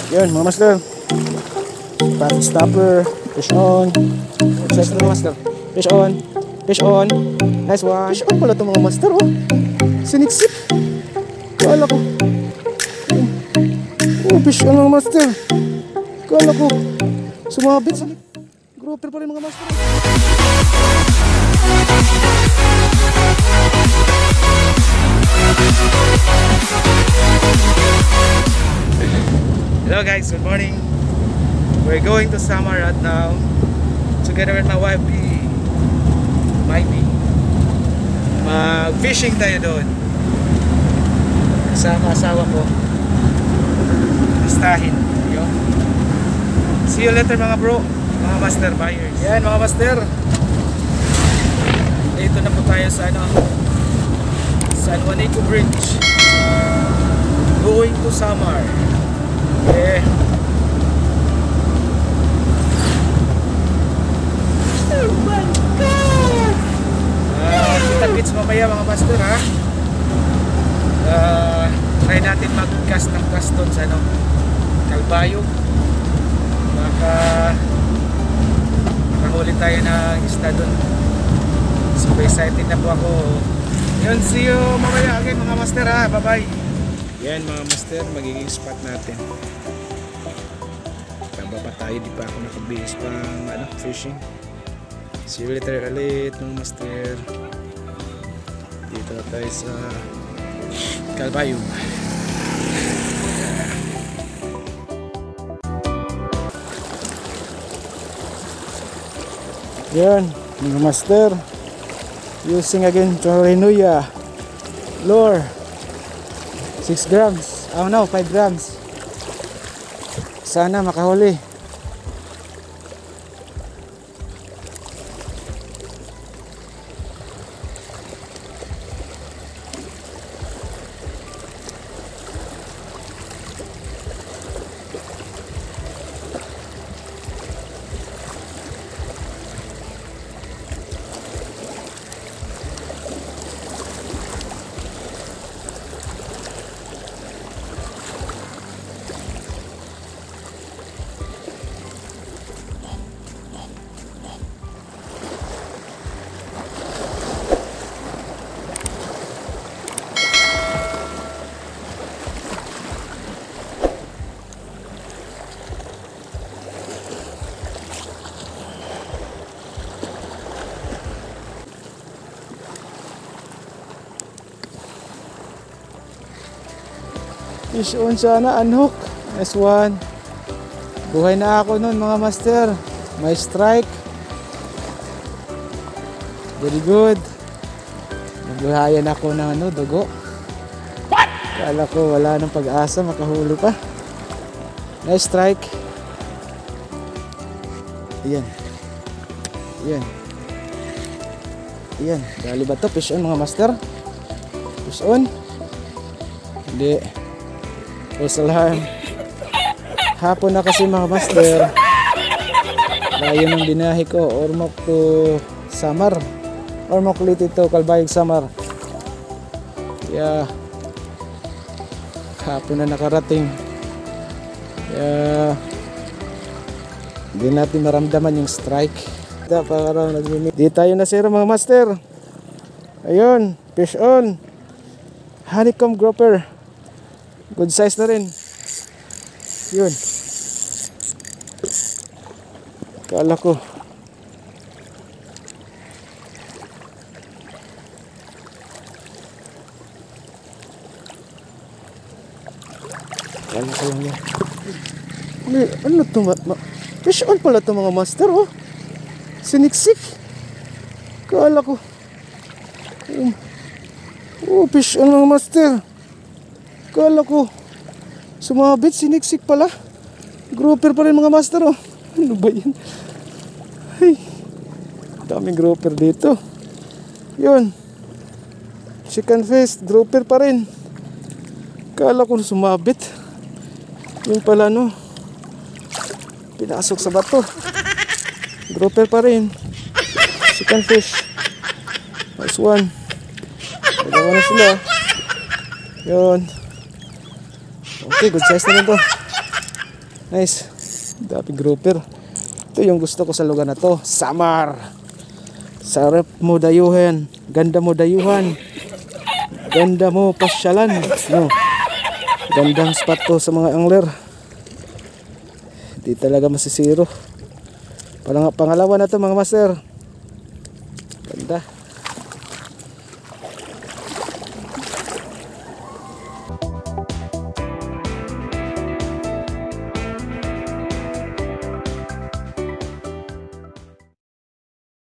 Yun mga master. Parang stopper. Fish on. Fish on mga master. Fish on. Fish on. Nice one. Fish on pala ito mga master oh. Siniksik. Kala ko. Oh, fish on mga master. Kala ko. Sumabit. Grouper pa rin mga master. Hello guys, good morning. We're going to Samar right now together with my wife Maybee. Mag-fishing tayo doon kasama asawa ko. Listahin yun. See you later mga bro, mga master buyers. Yan mga master, dito na po tayo sa San Juanico Bridge, going to Samar. Okay. Oh my God! Kita-kits mamaya mga master ha. Try natin mag-cast ng cast doon sa Calbayog. Baka makahuli tayo ng isda doon. Super excited na po ako. Yun, see you mamaya again mga master ha. Bye bye. Yan mga master, magiging spot natin. Tamba pa tayo, di pa ako nakabihis pang fishing. See you later ulit mga master. Dito na tayo sa Calbayog. Yan mga master, using again Chorinuya lure. 6 grams, oh no, 5 grams. Sana makahuli. Fish on sana, unhook. Nice one. Buhay na ako nun mga master. May strike. Very good. Nabuhayan ako ng dugo. What? Kala ko wala nang pag-asa, makahuli pa. Nice strike. Ayan. Ayan. Ayan. Dali ba to? Fish on mga master. Fish on. Hindi. False alarm. Hapon na kasi mga master. Layo ng binahe ko. Ormoc to Samar. Ormoc Liti to Calbayog Samar. Yeah. Hapon na nakarating. Yeah. Hindi natin maramdaman yung strike. Di tayo nasira mga master. Ayun. Fish on. Honeycomb grouper. Good size na rin. Yun. Kala ko. Kala ko lang yan. Ano ito? Fish on pala ito mga master oh. Siniksik. Kala ko. Oh, fish on mga master. Kala ko sumabit, siniksik pala. Grouper pa rin mga master oh. Ano ba yan? Ay, daming grouper dito. Yun. Chicken face, grouper pa rin. Kala ko sumabit. Yun pala pinasok sa bato. Grouper pa rin. Chicken fish. Nice one. Dalawa na sila. Yun. Okay, good size na rin to. Nice. Dami grouper. Ito yung gusto ko sa lugar na to. Samar. Sarap mo dayuhan. Ganda mo dayuhan. Ganda mo pasyalan. No. Gandang spot to sa mga angler. Di talaga masisiro. Pangalawa na to mga master.